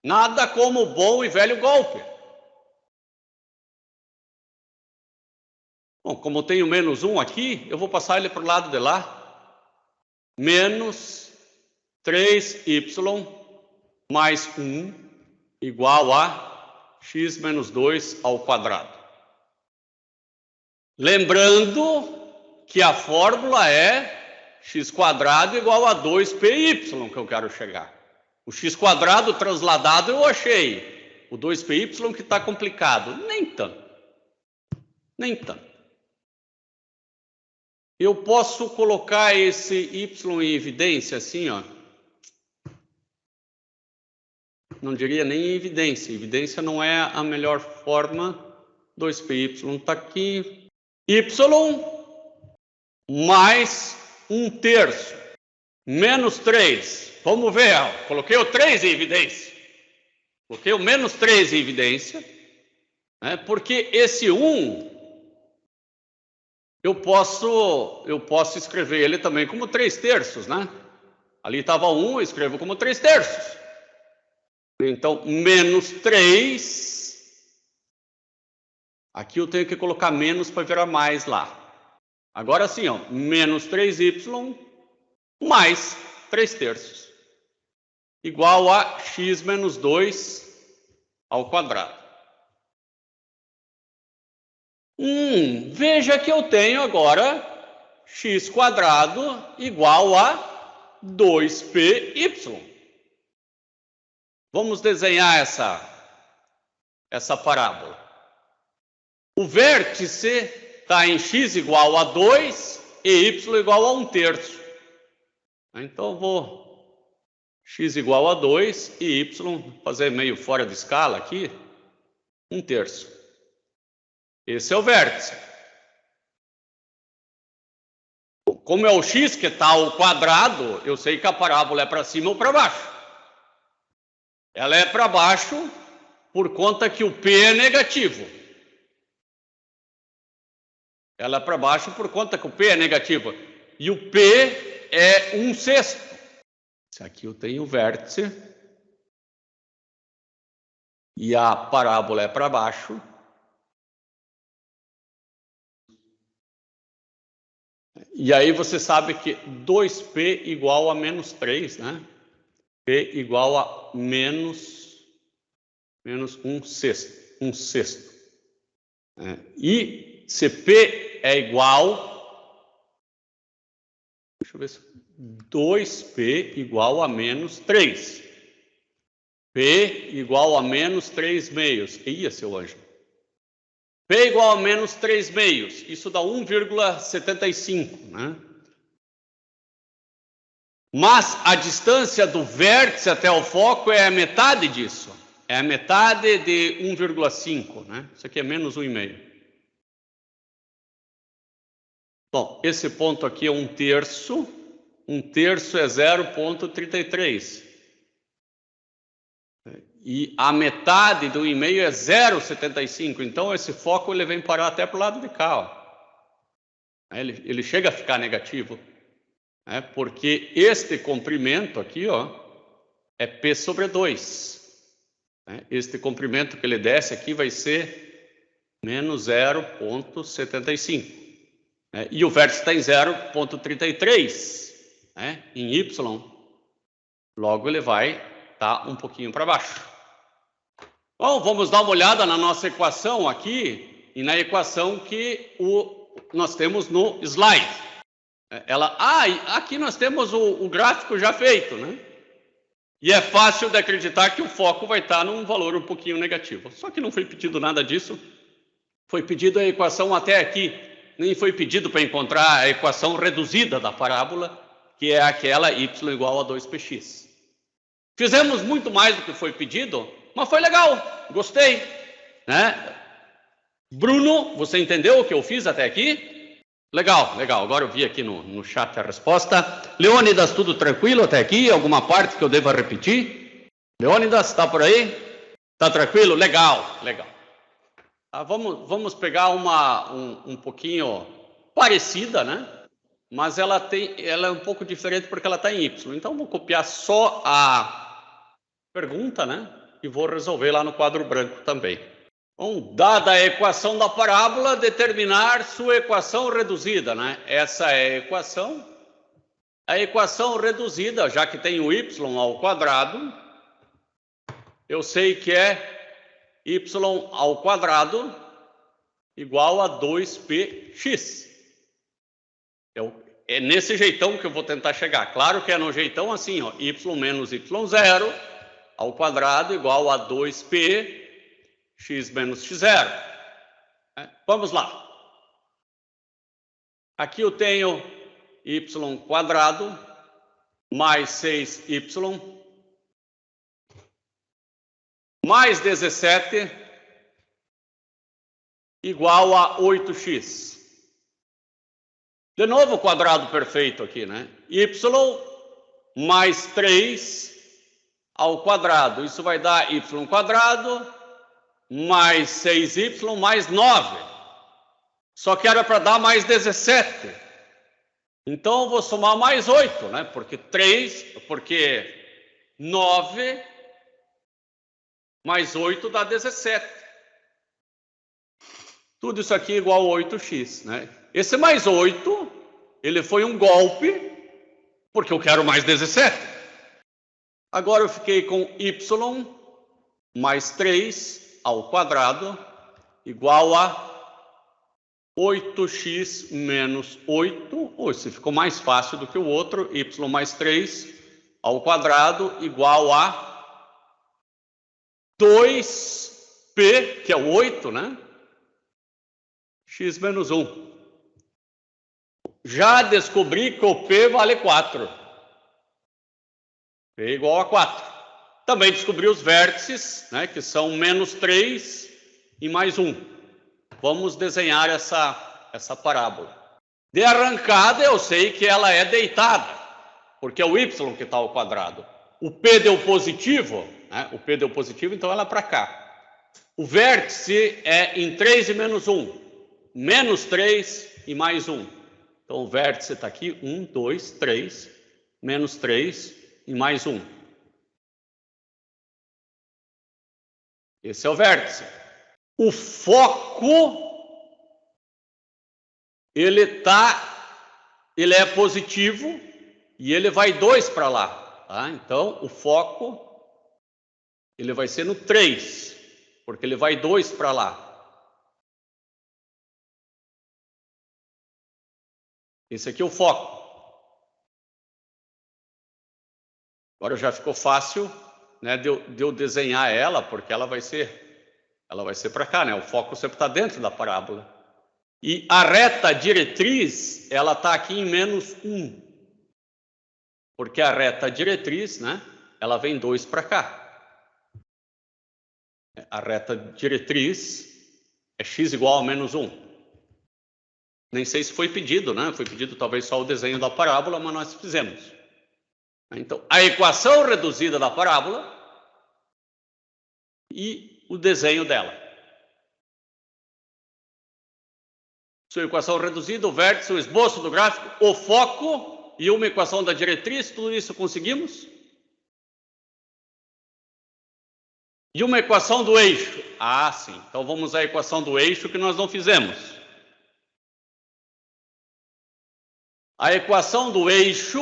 Nada como o bom e velho golpe. Bom, como eu tenho menos 1 aqui, eu vou passar ele para o lado de lá. Menos 3y mais 1 igual a x menos 2 ao quadrado. Lembrando que a fórmula é x² igual a 2πy que eu quero chegar. O x² transladado eu achei. O 2πy que está complicado. Nem tanto. Nem tanto. Eu posso colocar esse y em evidência assim, ó. Não diria nem em evidência. Evidência não é a melhor forma. 2πy está aqui. Y mais 1/3. Menos 3. Vamos ver, ó. Coloquei o 3 em evidência. Coloquei o menos 3 em evidência. Né, porque esse 1... Eu posso escrever ele também como 3/3, né? Ali estava 1, eu escrevo como 3/3. Então, menos 3. Aqui eu tenho que colocar menos para virar mais lá. Agora sim, ó, menos 3y mais 3/3. Igual a x menos 2 ao quadrado. Veja que eu tenho agora x² igual a 2πy. Vamos desenhar essa parábola. O vértice está em x igual a 2 e y igual a 1/3. Então eu vou x igual a 2 e y, fazer meio fora de escala aqui, 1/3. Esse é o vértice. Como é o x que está ao quadrado, eu sei que a parábola é para cima ou para baixo. Ela é para baixo por conta que o P é negativo. Ela é para baixo por conta que o P é negativo. E o P é 1/6. Esse aqui eu tenho o vértice. E a parábola é para baixo. E aí você sabe que 2P igual a menos 3, né? P igual a menos 1/6. E se P é igual, deixa eu ver se 2P igual a menos 3. P igual a menos 3 meios. Ia, seu anjo. P igual a menos 3 meios. Isso dá 1,75, né? Mas a distância do vértice até o foco é a metade disso. É a metade de 1,5, né? Isso aqui é menos 1,5. Bom, esse ponto aqui é 1/3. 1/3 é 0,33. E a metade do 1,5 é 0,75. Então, esse foco ele vem parar até para o lado de cá. Ó. Ele chega a ficar negativo. Porque este comprimento aqui, ó, é P sobre 2. Este comprimento que ele desce aqui vai ser menos 0,75. E o vértice está em 0,33, em Y. Logo, ele vai estar um pouquinho para baixo. Bom, vamos dar uma olhada na nossa equação aqui e na equação que nós temos no slide. Aqui nós temos o gráfico já feito, né? E é fácil de acreditar que o foco vai estar num valor um pouquinho negativo. Só que não foi pedido nada disso. Foi pedido a equação até aqui. Nem foi pedido para encontrar a equação reduzida da parábola, que é aquela y igual a 2px. Fizemos muito mais do que foi pedido, mas foi legal, gostei, né? Bruno, você entendeu o que eu fiz até aqui? Legal, legal. Agora eu vi aqui no chat a resposta. Leônidas, tudo tranquilo até aqui? Alguma parte que eu deva repetir? Leônidas, está por aí? Está tranquilo? Legal, legal. Vamos pegar uma um pouquinho parecida, né? Mas ela é um pouco diferente porque ela está em Y. Então, vou copiar só a pergunta, né? E vou resolver lá no quadro branco também. Bom, dada a equação da parábola, determinar sua equação reduzida, né? Essa é a equação. A equação reduzida, já que tem o y ao quadrado, eu sei que é y ao quadrado igual a 2px. É nesse jeitão que eu vou tentar chegar. Claro que é no jeitão assim, ó, y menos y0 ao quadrado igual a 2p x menos x0. Vamos lá. Aqui eu tenho y quadrado mais 6y mais 17 igual a 8x. De novo o quadrado perfeito aqui, né? Y mais 3 ao quadrado. Isso vai dar y quadrado mais 6y mais 9. Só que era para dar mais 17. Então eu vou somar mais 8, né? Porque 9 mais 8 dá 17. Tudo isso aqui é igual a 8x, né? Esse mais 8, ele foi um golpe, porque eu quero mais 17. Agora eu fiquei com y mais 3 ao quadrado igual a 8x menos 8. Esse ficou mais fácil do que o outro. Y mais 3 ao quadrado igual a 2p, que é o 8, né? X menos 1. Já descobri que o P vale 4. P igual a 4. Também descobri os vértices, né, que são menos 3 e mais 1. Vamos desenhar essa parábola. De arrancada, eu sei que ela é deitada, porque é o y que está ao quadrado. O P deu positivo, né, o P deu positivo, então ela é para cá. O vértice é em 3 e menos 1. Menos 3 e mais 1. Então, o vértice está aqui, 1, 2, 3, menos 3 e mais 1. Esse é o vértice. O foco, ele está ele é positivo e ele vai 2 para lá. Tá? Então, o foco ele vai ser no 3, porque ele vai 2 para lá. Esse aqui é o foco. Agora já ficou fácil, né, de eu desenhar ela, porque ela vai ser para cá, né? O foco sempre está dentro da parábola. E a reta diretriz, ela está aqui em -1. Porque a reta diretriz, né, ela vem 2 para cá. A reta diretriz é x igual a -1. Nem sei se foi pedido, né? Foi pedido talvez só o desenho da parábola, mas nós fizemos. Então, a equação reduzida da parábola e o desenho dela. Sua equação reduzida, o vértice, o esboço do gráfico, o foco e uma equação da diretriz, tudo isso conseguimos? E uma equação do eixo. Ah, sim. Então vamos à equação do eixo que nós não fizemos. A equação do eixo,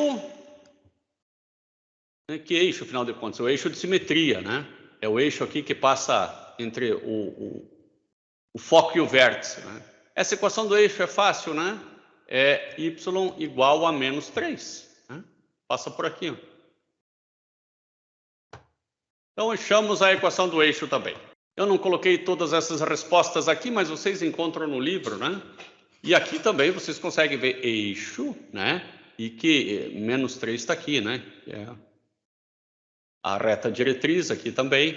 que eixo, afinal de contas? É o eixo de simetria, né? É o eixo aqui que passa entre o foco e o vértice, né? Essa equação do eixo é fácil, né? É y igual a -3. Né? Passa por aqui. Ó. Então, achamos a equação do eixo também. Eu não coloquei todas essas respostas aqui, mas vocês encontram no livro, né? E aqui também vocês conseguem ver eixo, né? E que -3 está aqui, né? É a reta diretriz aqui também,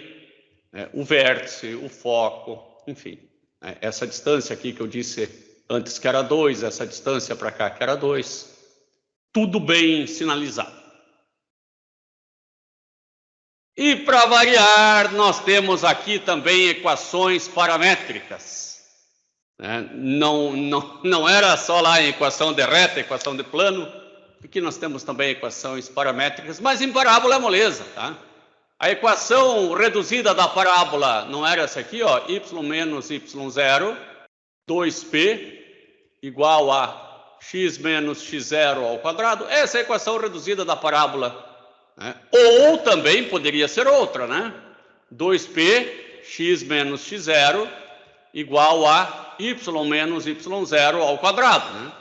né? O vértice, o foco, enfim. Né? Essa distância aqui que eu disse antes que era 2, essa distância para cá que era 2. Tudo bem sinalizado. E para variar, nós temos aqui também equações paramétricas. Não era só lá em equação de reta, equação de plano, aqui nós temos também equações paramétricas, mas em parábola é moleza, tá? A equação reduzida da parábola não era essa aqui, ó, y menos y0, 2p igual a x menos x0 ao quadrado. Essa é a equação reduzida da parábola. Né? Ou também poderia ser outra, né? 2p x menos x0 igual a y menos y0 ao quadrado. Né?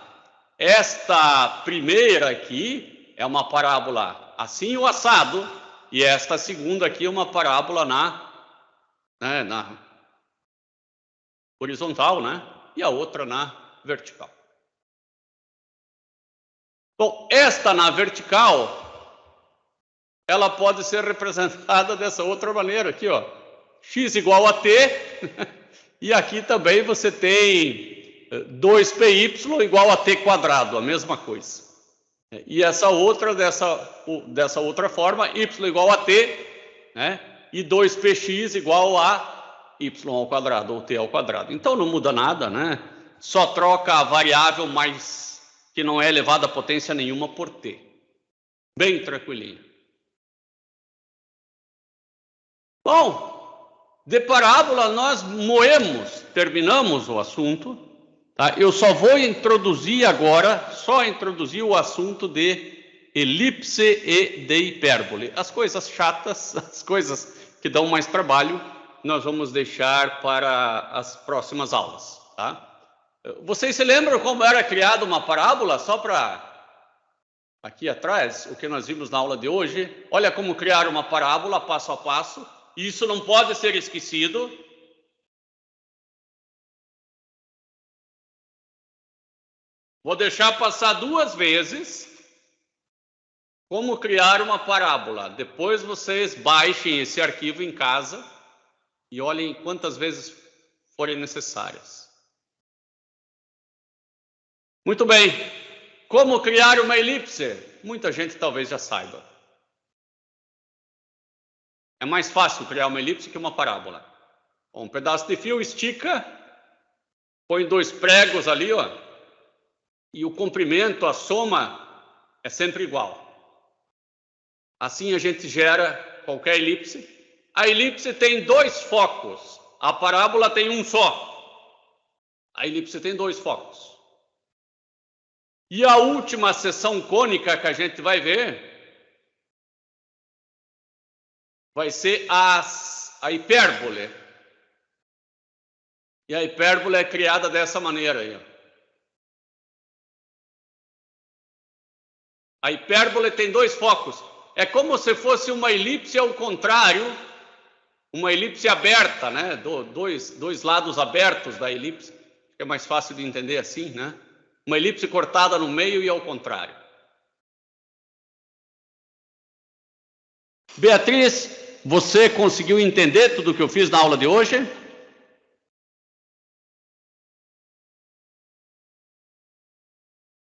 Esta primeira aqui é uma parábola assim o assado, e esta segunda aqui é uma parábola na horizontal, né? E a outra na vertical. Bom, esta na vertical, ela pode ser representada dessa outra maneira aqui, ó. X igual a t, e aqui também você tem 2py igual a t quadrado, a mesma coisa. E essa outra, dessa outra forma, y igual a t, né? E 2px igual a y ao quadrado, ou t ao quadrado. Então não muda nada, né? Só troca a variável, mas que não é elevada a potência nenhuma por t. Bem tranquilinho. Bom, de parábola nós terminamos o assunto. Tá? Eu só vou introduzir agora, o assunto de elipse e de hipérbole. As coisas chatas, as coisas que dão mais trabalho, nós vamos deixar para as próximas aulas. Tá? Vocês se lembram como era criada uma parábola? Só para aqui atrás, o que nós vimos na aula de hoje. Olha como criar uma parábola passo a passo. Isso não pode ser esquecido. Vou deixar passar 2 vezes como criar uma parábola. Depois vocês baixem esse arquivo em casa e olhem quantas vezes forem necessárias. Muito bem. Como criar uma elipse? Muita gente talvez já saiba. É mais fácil criar uma elipse que uma parábola. Um pedaço de fio estica, põe 2 pregos ali, ó. E o comprimento, a soma, é sempre igual. Assim a gente gera qualquer elipse. A elipse tem 2 focos. A parábola tem um só. A elipse tem 2 focos. E a última seção cônica que a gente vai ver vai ser a hipérbole. E a hipérbole é criada dessa maneira aí. A hipérbole tem dois focos. É como se fosse uma elipse ao contrário, uma elipse aberta, né? Dois lados abertos da elipse. É mais fácil de entender assim, né? Uma elipse cortada no meio e ao contrário. Beatriz, você conseguiu entender tudo o que eu fiz na aula de hoje?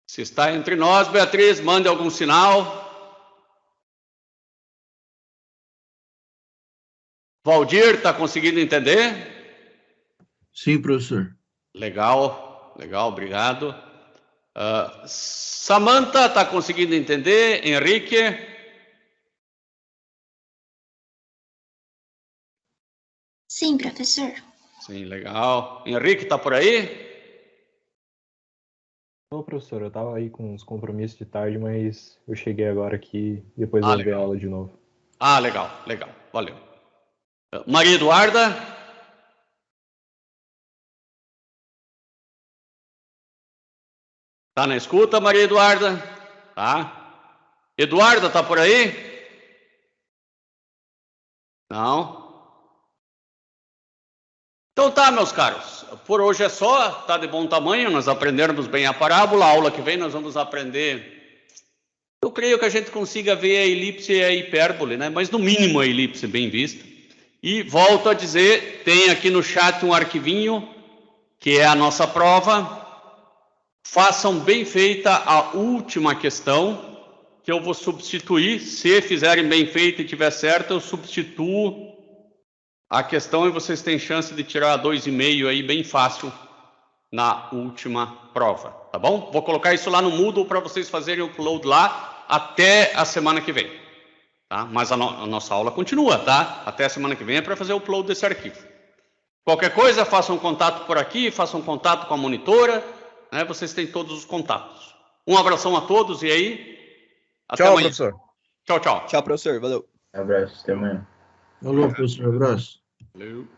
Se está entre nós, Beatriz, mande algum sinal. Valdir, está conseguindo entender? Sim, professor. Legal, obrigado. Samantha, está conseguindo entender? Henrique? Sim, professor. Sim, legal. Henrique, está por aí? Ô, professor, eu estava aí com uns compromissos de tarde, mas eu cheguei agora aqui e depois vou ver a aula de novo. Ah, legal, valeu. Maria Eduarda? Tá na escuta, Maria Eduarda? Tá. Eduarda, tá por aí? Não? Então tá, meus caros. Por hoje é só, tá de bom tamanho, nós aprendermos bem a parábola. A aula que vem nós vamos aprender. Eu creio que a gente consiga ver a elipse e a hipérbole, né? Mas no mínimo a elipse bem vista. E volto a dizer, tem aqui no chat um arquivinho, que é a nossa prova. Façam bem feita a última questão, que eu vou substituir. Se fizerem bem feito e tiver certo, eu substituo a questão e vocês têm chance de tirar 2,5 aí bem fácil na última prova, tá bom? Vou colocar isso lá no Moodle para vocês fazerem o upload lá até a semana que vem, tá? Mas a nossa aula continua, tá? Até a semana que vem é para fazer o upload desse arquivo. Qualquer coisa, façam contato por aqui, façam contato com a monitora, né? Vocês têm todos os contatos. Um abração a todos e aí, até Tchau, amanhã. professor. Tchau. Tchau, professor. Valeu. Abraço, até amanhã. Alô, professor, abraço. Valeu.